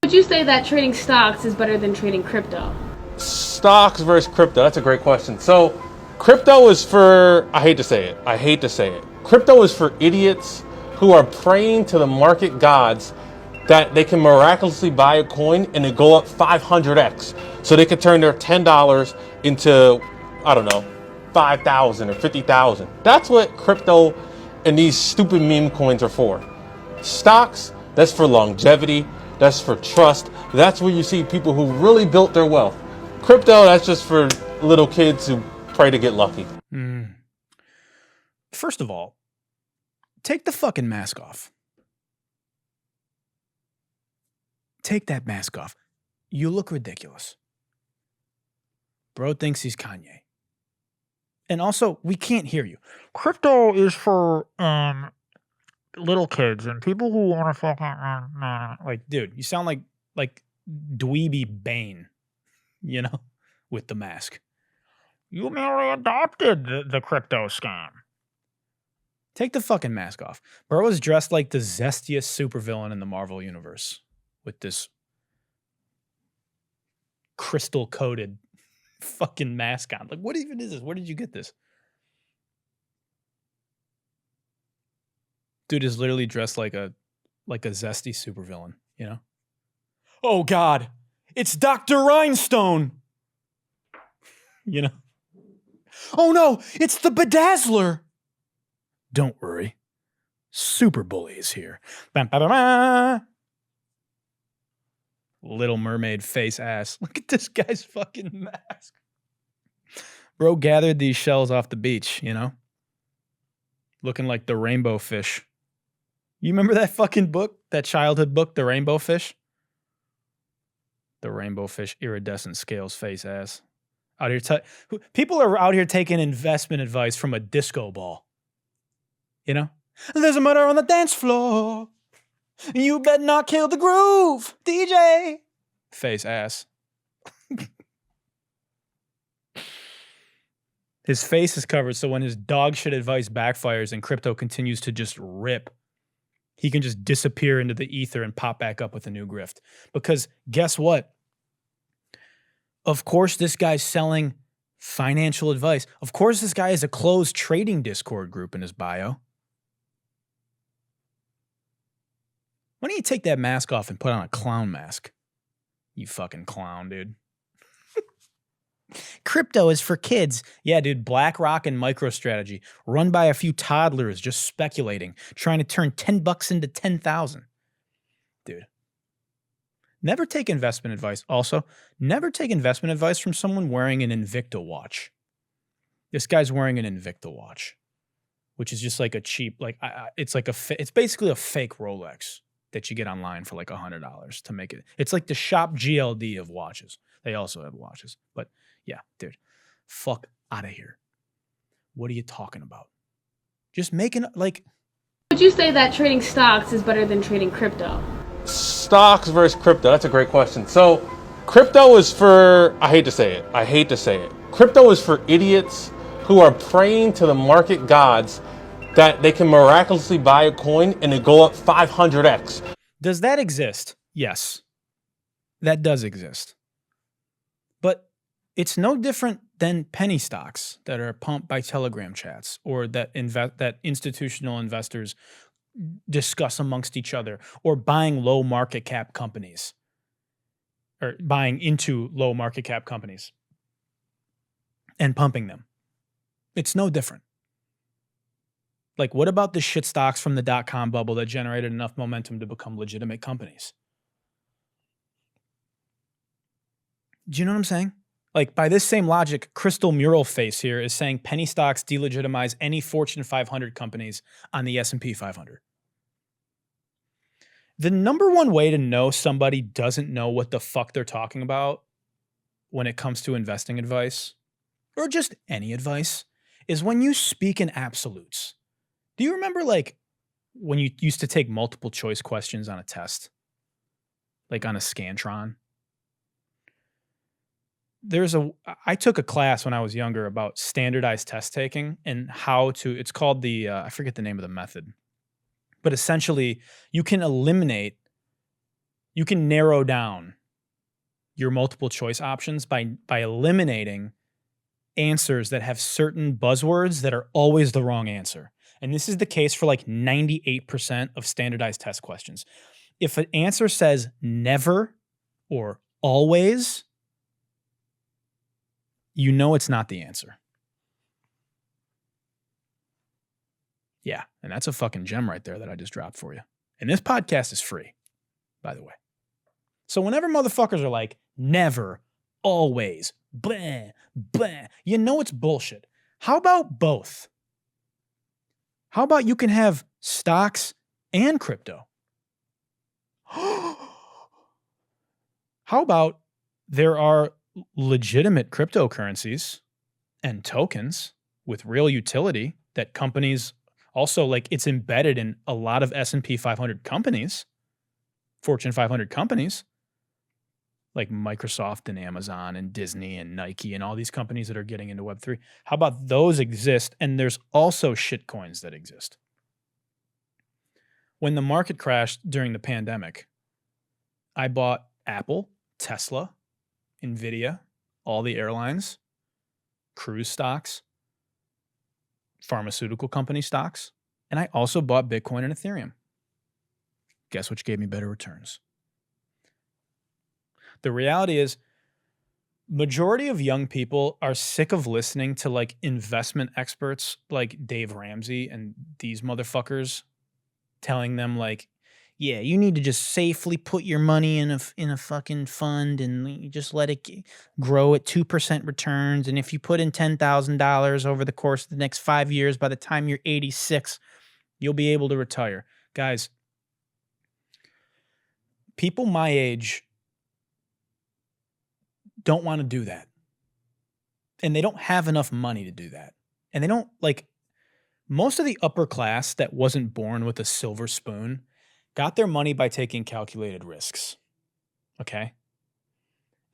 [SPEAKER 3] Would you say that trading stocks is better than trading crypto?
[SPEAKER 4] Stocks versus crypto, that's a great question. So Crypto is for, I hate to say it, crypto is for idiots who are praying to the market gods that they can miraculously buy a coin and it go up 500x. So they could turn their $10 into, I don't know, 5,000 or 50,000. That's what crypto and these stupid meme coins are for. Stocks, that's for longevity, that's for trust. That's where you see people who really built their wealth. Crypto, that's just for little kids who pray to get lucky.
[SPEAKER 1] First of all, take the fucking mask off. Take that mask off. You look ridiculous. Bro thinks he's Kanye. And also, we can't hear you. Crypto is for little kids and people who want to fucking like, dude, you sound like dweeby Bane, you know, with the mask. You merely adopted the crypto scam. Take the fucking mask off. Bro is dressed like the zestiest supervillain in the Marvel universe with this crystal-coated fucking mask on. Like, what even is this? Where did you get this? Dude is literally dressed like a zesty supervillain, you know? Oh God, it's Dr. Rhinestone. You know? Oh no, it's the Bedazzler. Don't worry. Super Bully is here. Little Mermaid face ass. Look at this guy's fucking mask. Bro gathered these shells off the beach, you know? Looking like the rainbow fish. You remember that fucking book? That childhood book, The Rainbow Fish? The rainbow fish, iridescent scales, face ass. Out here, people are out here taking investment advice from a disco ball. You know? There's a murder on the dance floor. You better not kill the groove, DJ. Face ass. His face is covered, so when his dog shit advice backfires and crypto continues to just rip, he can just disappear into the ether and pop back up with a new grift. Because guess what? Of course, this guy's selling financial advice. Of course, this guy has a closed trading Discord group in his bio. Why don't you take that mask off and put on a clown mask? You fucking clown, dude. Crypto is for kids. Yeah, dude, BlackRock and MicroStrategy, run by a few toddlers just speculating, trying to turn $10 into 10,000. Dude. Never take investment advice. Also, never take investment advice from someone wearing an Invicta watch. This guy's wearing an Invicta watch, which is just like a cheap, like it's like it's basically a fake Rolex that you get online for like $100 to make it. It's like the Shop GLD of watches. They also have watches, but yeah, dude, fuck out of here. What are you talking about? Just making like.
[SPEAKER 3] Would you say that trading stocks is better than trading crypto?
[SPEAKER 4] Stocks versus crypto, that's a great question. So crypto is for, I hate to say it, crypto is for idiots who are praying to the market gods that they can miraculously buy a coin and it go up 500x.
[SPEAKER 1] Does that exist? Yes, that does exist. But it's no different than penny stocks that are pumped by Telegram chats or that institutional investors discuss amongst each other, or buying low market cap companies or buying into low market cap companies and pumping them. It's no different. Like, what about the shit stocks from the .com bubble that generated enough momentum to become legitimate companies? Do you know what I'm saying? Like, by this same logic, Crystal Mural Face here is saying penny stocks delegitimize any Fortune 500 companies on the S&P 500. The number one way to know somebody doesn't know what the fuck they're talking about when it comes to investing advice, or just any advice, is when you speak in absolutes. Do you remember, like, when you used to take multiple choice questions on a test? Like on a Scantron? I took a class when I was younger about standardized test taking and how to, it's called the, I forget the name of the method. But essentially, you can narrow down your multiple choice options by eliminating answers that have certain buzzwords that are always the wrong answer. And this is the case for like 98% of standardized test questions. If an answer says never or always, you know it's not the answer. Yeah, and that's a fucking gem right there that I just dropped for you. And this podcast is free, by the way. So whenever motherfuckers are like, never, always, blah, blah, you know it's bullshit. How about both? How about you can have stocks and crypto? How about there are legitimate cryptocurrencies and tokens with real utility that companies also, like, it's embedded in a lot of S&P 500 companies, Fortune 500 companies, like Microsoft and Amazon and Disney and Nike and all these companies that are getting into Web3. How about those exist? And there's also shitcoins that exist. When the market crashed during the pandemic, I bought Apple, Tesla, Nvidia, all the airlines, cruise stocks, pharmaceutical company stocks, and I also bought Bitcoin and Ethereum. Guess which gave me better returns? The reality is, majority of young people are sick of listening to like investment experts like Dave Ramsey and these motherfuckers telling them like, yeah, you need to just safely put your money in a fucking fund and you just let it grow at 2% returns. And if you put in $10,000 over the course of the next 5 years, by the time you're 86, you'll be able to retire. Guys, people my age don't want to do that. And they don't have enough money to do that. And they don't, like, most of the upper class that wasn't born with a silver spoon got their money by taking calculated risks. Okay?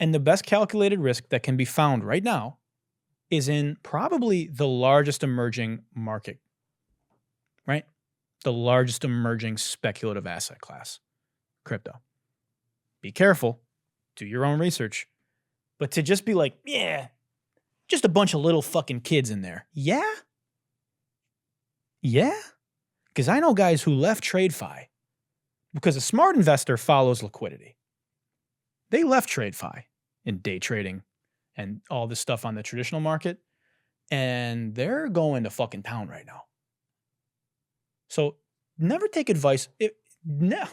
[SPEAKER 1] And the best calculated risk that can be found right now is in probably the largest emerging market, right? The largest emerging speculative asset class, crypto. Be careful. Do your own research. But to just be like, yeah, just a bunch of little fucking kids in there. Yeah? Yeah? Because I know guys who left TradeFi because a smart investor follows liquidity. They left TradeFi in day trading and all this stuff on the traditional market, and they're going to fucking town right now. So never take advice.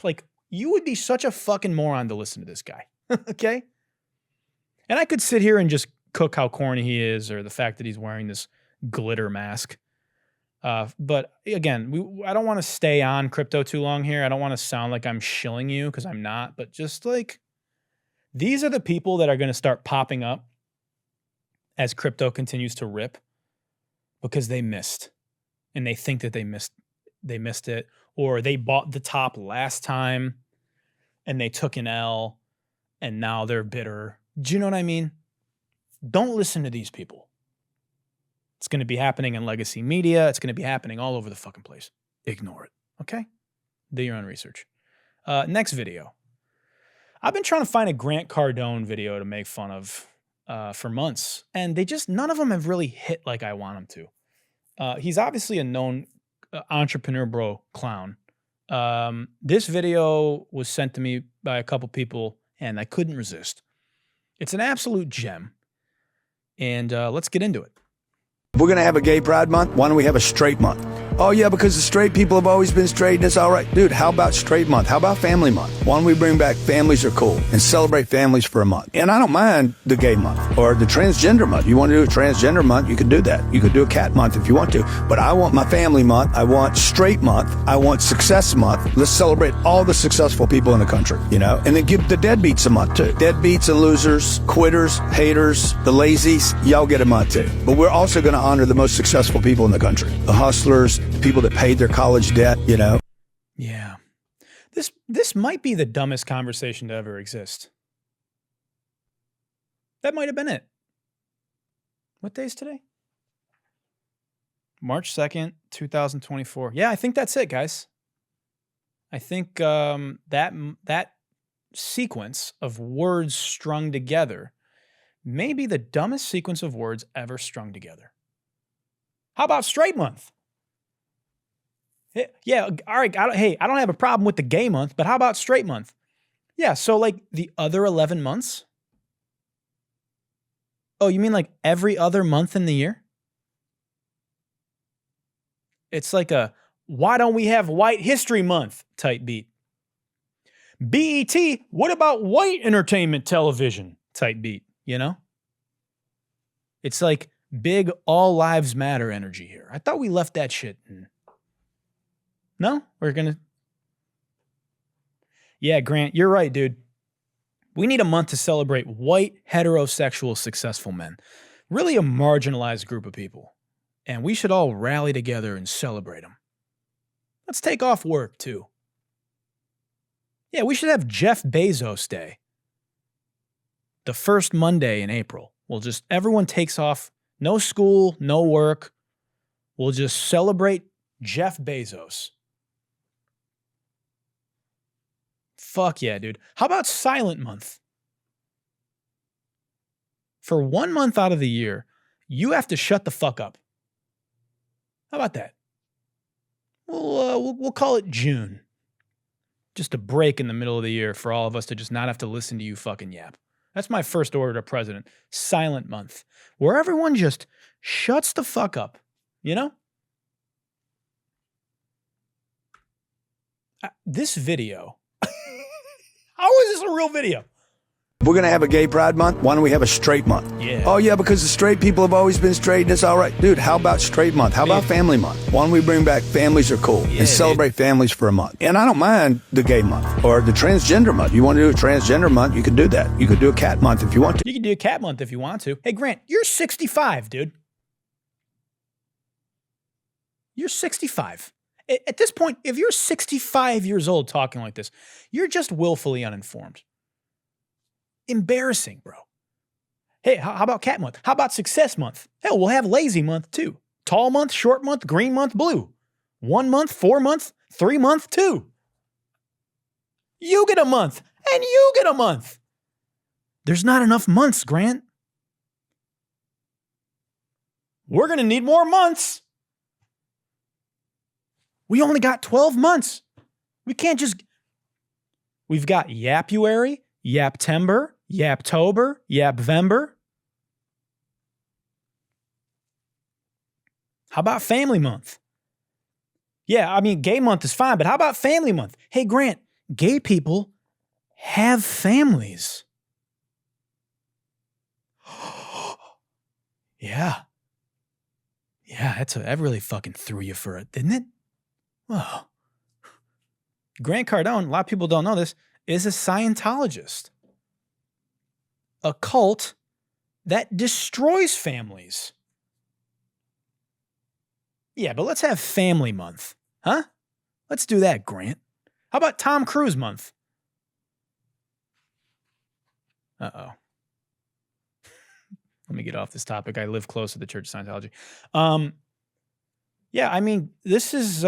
[SPEAKER 1] Like, you would be such a fucking moron to listen to this guy. Okay? And I could sit here and just cook how corny he is or the fact that he's wearing this glitter mask. But again, I don't want to stay on crypto too long here. I don't want to sound like I'm shilling you because I'm not. But just like, these are the people that are going to start popping up as crypto continues to rip because they missed. And they think that they missed it. Or they bought the top last time and they took an L and now they're bitter. Do you know what I mean? Don't listen to these people. It's going to be happening in legacy media. It's going to be happening all over the fucking place. Ignore it. Okay? Do your own research. Next video. I've been trying to find a Grant Cardone video to make fun of for months, and none of them have really hit like I want them to. He's obviously a known entrepreneur bro clown. This video was sent to me by a couple people, and I couldn't resist. It's an absolute gem. And let's get into it.
[SPEAKER 5] We're going to have a gay pride month. Why don't we have a straight month? Oh, yeah, because the straight people have always been straight and it's all right. Dude, how about straight month? How about family month? Why don't we bring back families are cool and celebrate families for a month? And I don't mind the gay month or the transgender month. You want to do a transgender month, you could do that. You could do a cat month if you want to. But I want my family month. I want straight month. I want success month. Let's celebrate all the successful people in the country, you know? And then give the deadbeats a month too. Deadbeats and losers, quitters, haters, the lazies, y'all get a month too. But we're also going to honor the most successful people in the country. The hustlers, the people that paid their college debt, you know?
[SPEAKER 1] Yeah. This might be the dumbest conversation to ever exist. That might have been it. What day is today? March 2nd, 2024. Yeah, I think that's it, guys. I think that sequence of words strung together Maybe the dumbest sequence of words ever strung together. How about straight month? Yeah, all right. I don't have a problem with the gay month, but how about straight month? Yeah, so like the other 11 months? Oh, you mean like every other month in the year? It's like a why don't we have White History Month type beat. BET, what about white entertainment television type beat, you know? It's like big all lives matter energy here. I thought we left that shit in. No? We're going to. Yeah, Grant, you're right, dude. We need a month to celebrate white, heterosexual, successful men. Really a marginalized group of people. And we should all rally together and celebrate them. Let's take off work, too. Yeah, we should have Jeff Bezos Day. The first Monday in April. Everyone takes off. No school, no work. We'll just celebrate Jeff Bezos. Fuck yeah, dude. How about Silent Month? For 1 month out of the year, you have to shut the fuck up. How about that? We'll call it June. Just a break in the middle of the year for all of us to just not have to listen to you fucking yap. That's my first order to president. Silent Month. Where everyone just shuts the fuck up. You know? This video. How is this a real video?
[SPEAKER 5] We're going to have a gay pride month. Why don't we have a straight month?
[SPEAKER 1] Yeah.
[SPEAKER 5] Oh, yeah, because the straight people have always been straight and it's all right. Dude, how about straight month? How about family month? Why don't we bring back families are cool and celebrate families for a month? And I don't mind the gay month or the transgender month. You want to do a transgender month, you can do that. You could do a cat month if you want to.
[SPEAKER 1] You can do a cat month if you want to. Hey, Grant, you're 65, dude. You're 65. At this point, if you're 65 years old talking like this, you're just willfully uninformed. Embarrassing, bro. Hey, how about cat month? How about success month? Hell, we'll have lazy month too. Tall month, short month, green month, blue. 1 month, 4 months, 3 month, 2. You get a month and you get a month. There's not enough months, Grant. We're going to need more months. We only got 12 months. We can't just. We've got Yapuary, Yaptember, Yaptober, Yapvember. How about family month? Yeah, I mean, gay month is fine, but how about family month? Hey, Grant, gay people have families. Yeah. Yeah, that really fucking threw you for it, didn't it? Whoa. Grant Cardone, a lot of people don't know this, is a Scientologist. A cult that destroys families. Yeah, but let's have family month. Huh? Let's do that, Grant. How about Tom Cruise month? Uh-oh. Let me get off this topic. I live close to the Church of Scientology. Yeah, I mean, this is...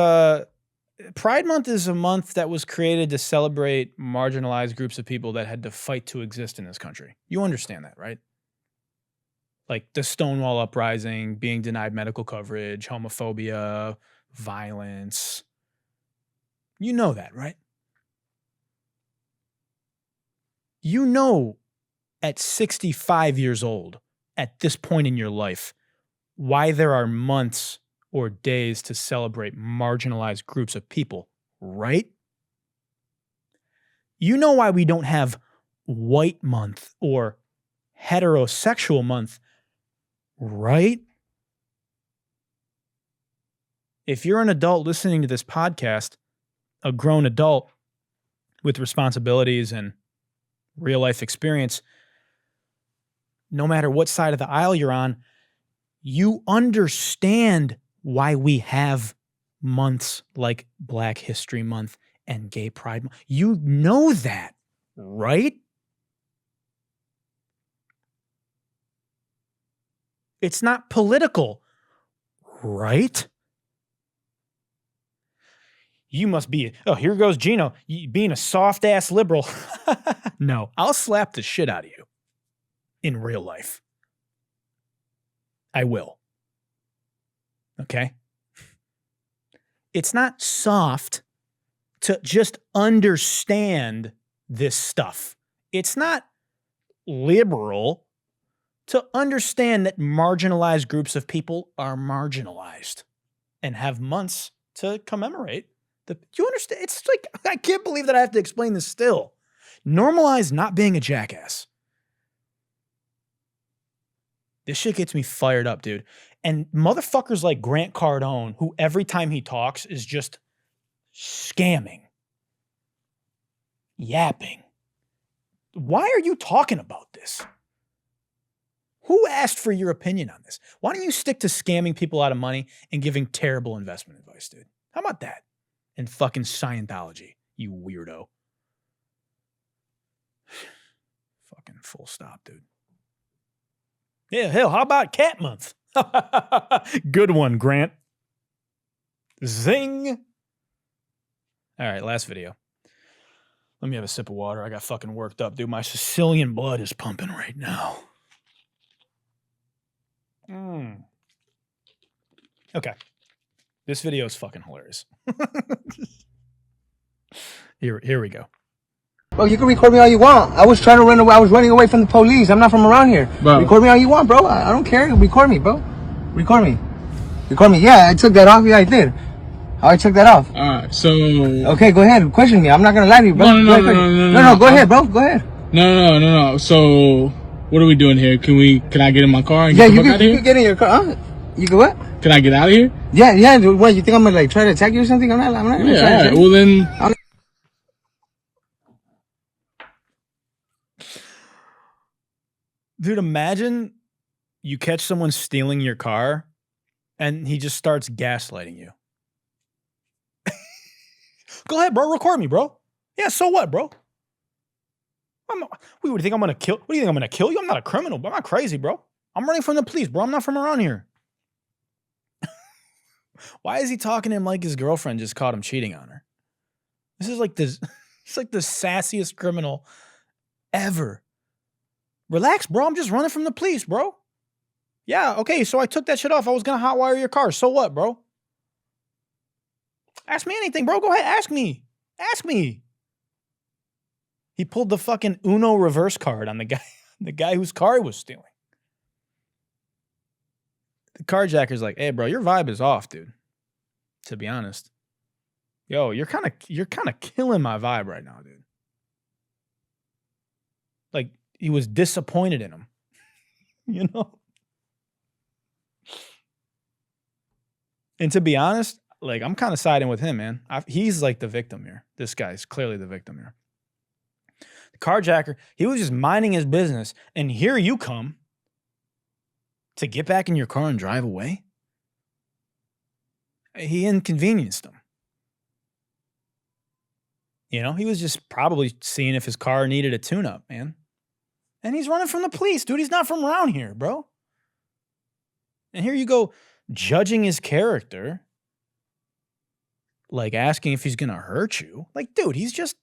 [SPEAKER 1] Pride Month is a month that was created to celebrate marginalized groups of people that had to fight to exist in this country. You understand that, right? Like the Stonewall Uprising, being denied medical coverage, homophobia, violence. You know that, right? You know at 65 years old, at this point in your life, why there are months or days to celebrate marginalized groups of people, right? You know why we don't have white month or heterosexual month, right? If you're an adult listening to this podcast, a grown adult with responsibilities and real life experience, no matter what side of the aisle you're on, you understand why we have months like Black History Month and Gay Pride Month. You know that, right? It's not political, right? You must be, oh, here goes Gino, being a soft-ass liberal. No, I'll slap the shit out of you. in real life. I will. Okay? It's not soft to just understand this stuff. It's not liberal to understand that marginalized groups of people are marginalized and have months to commemorate. You understand? It's like, I can't believe that I have to explain this still. Normalize not being a jackass. This shit gets me fired up, dude. And motherfuckers like Grant Cardone, who every time he talks is just scamming, yapping. Why are you talking about this? Who asked for your opinion on this? Why don't you stick to scamming people out of money and giving terrible investment advice, dude? How about that? And fucking Scientology, you weirdo. Fucking full stop, dude. Yeah, hell, how about Cat Month? Good one, Grant. Zing. All right, last video. Let me have a sip of water. I got fucking worked up, dude. My Sicilian blood is pumping right now. Okay. This video is fucking hilarious. Here we go.
[SPEAKER 6] Bro, you can record me all you want. I was trying to run away. I was running away from the police. I'm not from around here. Bro. Record me all you want, bro. I don't care. Record me, bro. Record me. Record me. Yeah, I took that off. Yeah, I did. I took that off.
[SPEAKER 7] Alright, so...
[SPEAKER 6] Okay, go ahead. Question me. I'm not going to lie to you, bro. No, go ahead, bro. Go ahead.
[SPEAKER 7] No. So, what are we doing here? Can I get in my car and
[SPEAKER 6] get
[SPEAKER 7] the fuck out of here?
[SPEAKER 6] You can get in your car. Huh? You can what?
[SPEAKER 7] Can I get out of here?
[SPEAKER 6] Yeah. What, you think I'm going to, like, try to attack you or something? I'm not going to try to attack you.
[SPEAKER 7] Well, then...
[SPEAKER 1] Dude, imagine you catch someone stealing your car and he just starts gaslighting you. Go ahead, bro. Record me, bro. Yeah, so what, bro? What do you think I'm going to kill? What do you think I'm going to kill you? I'm not a criminal, but I'm not crazy, bro. I'm running from the police, bro. I'm not from around here. Why is he talking to him like his girlfriend just caught him cheating on her? This is like this. It's like the sassiest criminal ever. Relax, bro. I'm just running from the police, bro. Yeah, okay, so I took that shit off. I was going to hotwire your car. So what, bro? Ask me anything, bro. Go ahead. Ask me. Ask me. He pulled the fucking Uno reverse card on the guy whose car he was stealing. The carjacker's like, hey, bro, your vibe is off, dude. To be honest. Yo, you're kind of killing my vibe right now, dude. Like, he was disappointed in him. You know? And to be honest, like, I'm kind of siding with him, man. He's like the victim here. This guy's clearly the victim here. The carjacker, he was just minding his business, and here you come to get back in your car and drive away? He inconvenienced him. You know, he was just probably seeing if his car needed a tune-up, man. And he's running from the police, dude. He's not from around here, bro. And here you go, judging his character, like asking if he's gonna hurt you. Like, dude, he's just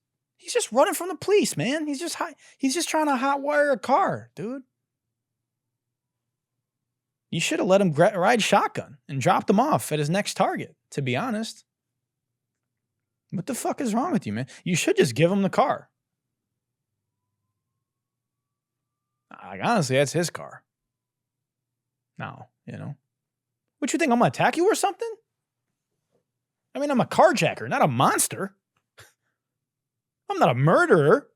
[SPEAKER 1] running from the police, man. He's just trying to hotwire a car, dude. You should have let him ride shotgun and dropped him off at his next target, to be honest. What the fuck is wrong with you, man? You should just give him the car. Like, honestly, that's his car. Now, you know. What you think, I'm gonna attack you or something? I mean, I'm a carjacker, not a monster. I'm not a murderer.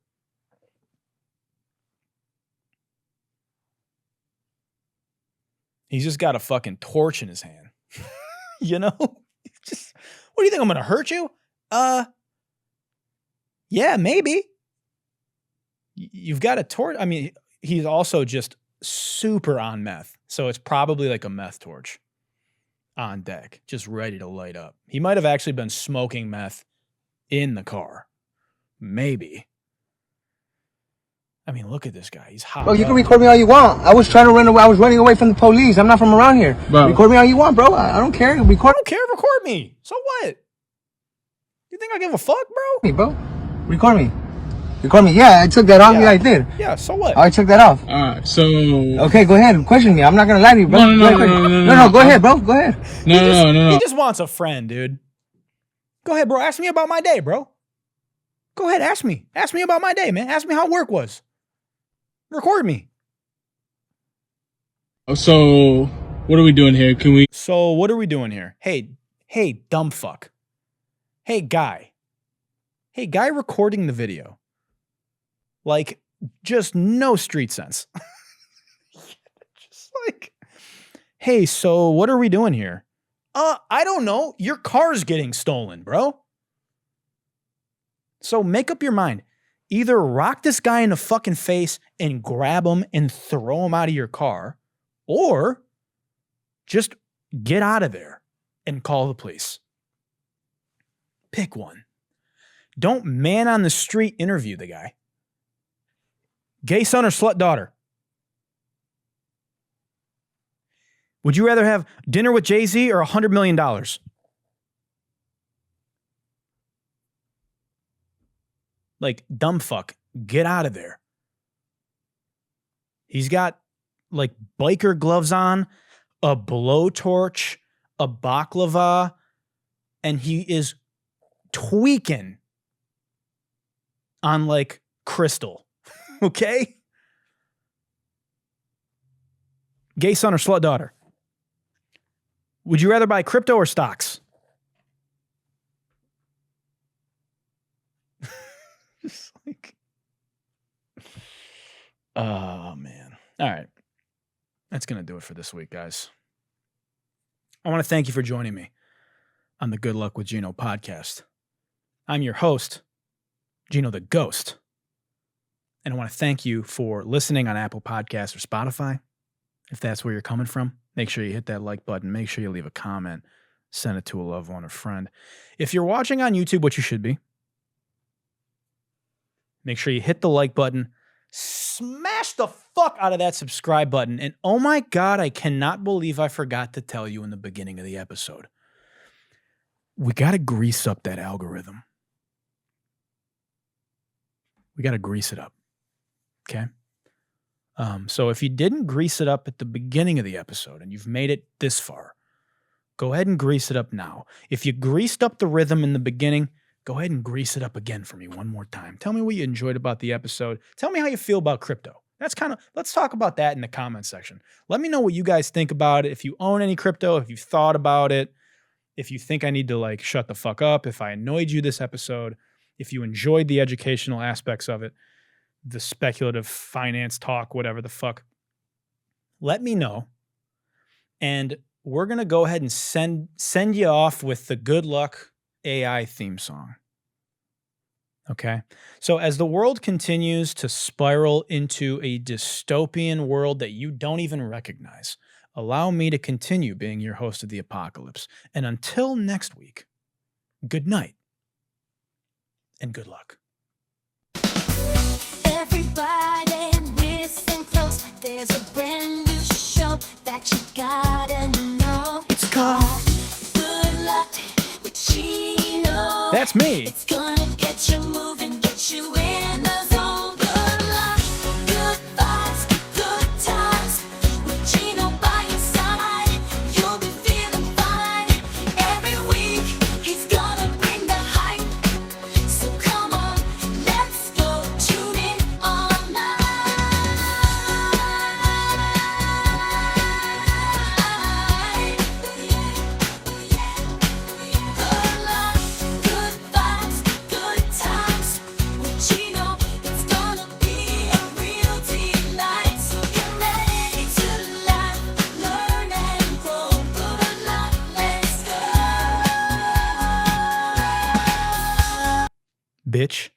[SPEAKER 1] He's just got a fucking torch in his hand. You know? What do you think, I'm gonna hurt you? Yeah, maybe. You've got a torch. I mean, he's also just super on meth. So it's probably like a meth torch on deck, just ready to light up. He might have actually been smoking meth in the car. Maybe. I mean, look at this guy. He's hot.
[SPEAKER 6] Bro, you can record me all you want. I was trying to run away. I was running away from the police. I'm not from around here. Bro. Record me all you want, bro. I don't care.
[SPEAKER 1] I don't care. Record me. So what? You think I give a fuck, bro?
[SPEAKER 6] Bro, record me. Record me. Yeah, I took that off. Yeah, I did.
[SPEAKER 1] Yeah, so what?
[SPEAKER 6] I took that off.
[SPEAKER 7] Alright, so.
[SPEAKER 6] Okay, go ahead. Question me. I'm not gonna lie to you, bro.
[SPEAKER 7] No,
[SPEAKER 6] Go ahead, bro. Go ahead.
[SPEAKER 7] No.
[SPEAKER 1] He just wants a friend, dude. Go ahead, bro. Ask me about my day, bro. Go ahead, ask me. Ask me about my day, man. Ask me how work was. Record me.
[SPEAKER 7] So, what are we doing here?
[SPEAKER 1] So, what are we doing here? Hey, dumb fuck. Hey, guy recording the video. Like, just no street sense. Just like, hey, so what are we doing here? I don't know. Your car's getting stolen, bro. So make up your mind. Either rock this guy in the fucking face and grab him and throw him out of your car, or just get out of there and call the police. Pick one. Don't man on the street interview the guy. Gay son or slut daughter? Would you rather have dinner with Jay-Z or $100 million? Like, dumb fuck, get out of there. He's got like biker gloves on, a blowtorch, a baklava, and he is tweaking on like crystal. Okay? Gay son or slut daughter? Would you rather buy crypto or stocks? Just like, oh man. All right. That's going to do it for this week, guys. I want to thank you for joining me on the Good Luck with Gino podcast. I'm your host, Gino the Ghost. And I want to thank you for listening on Apple Podcasts or Spotify. If that's where you're coming from, make sure you hit that like button. Make sure you leave a comment. Send it to a loved one or friend. If you're watching on YouTube, which you should be, make sure you hit the like button. Smash the fuck out of that subscribe button. And oh my God, I cannot believe I forgot to tell you in the beginning of the episode. We got to grease up that algorithm. We got to grease it up. Okay? So if you didn't grease it up at the beginning of the episode and you've made it this far, go ahead and grease it up now. If you greased up the rhythm in the beginning, go ahead and grease it up again for me one more time. Tell me what you enjoyed about the episode. Tell me how you feel about crypto. Let's talk about that in the comment section. Let me know what you guys think about it. If you own any crypto, if you've thought about it, if you think I need to like shut the fuck up, if I annoyed you this episode, if you enjoyed the educational aspects of it, the speculative finance talk, whatever the fuck, let me know. And we're going to go ahead and send you off with the Good Luck AI theme song. Okay? So as the world continues to spiral into a dystopian world that you don't even recognize, allow me to continue being your host of the apocalypse. And until next week, good night and good luck.
[SPEAKER 8] Everybody listen close. There's a brand new show that you gotta know. It's called Good Luck with Gino.
[SPEAKER 1] That's me.
[SPEAKER 8] It's gonna get you moving, get you in the zone. Good luck, good vibes, good times. With Gino by your side, you'll be feeling fine. Every week, he's gonna bring the hype. So come on, let's go tune in online. Good luck, good vibes, good times. With Gino, it's gonna be a real delight. So get ready to laugh, learn and grow. Good luck, let's go.
[SPEAKER 1] Bitch.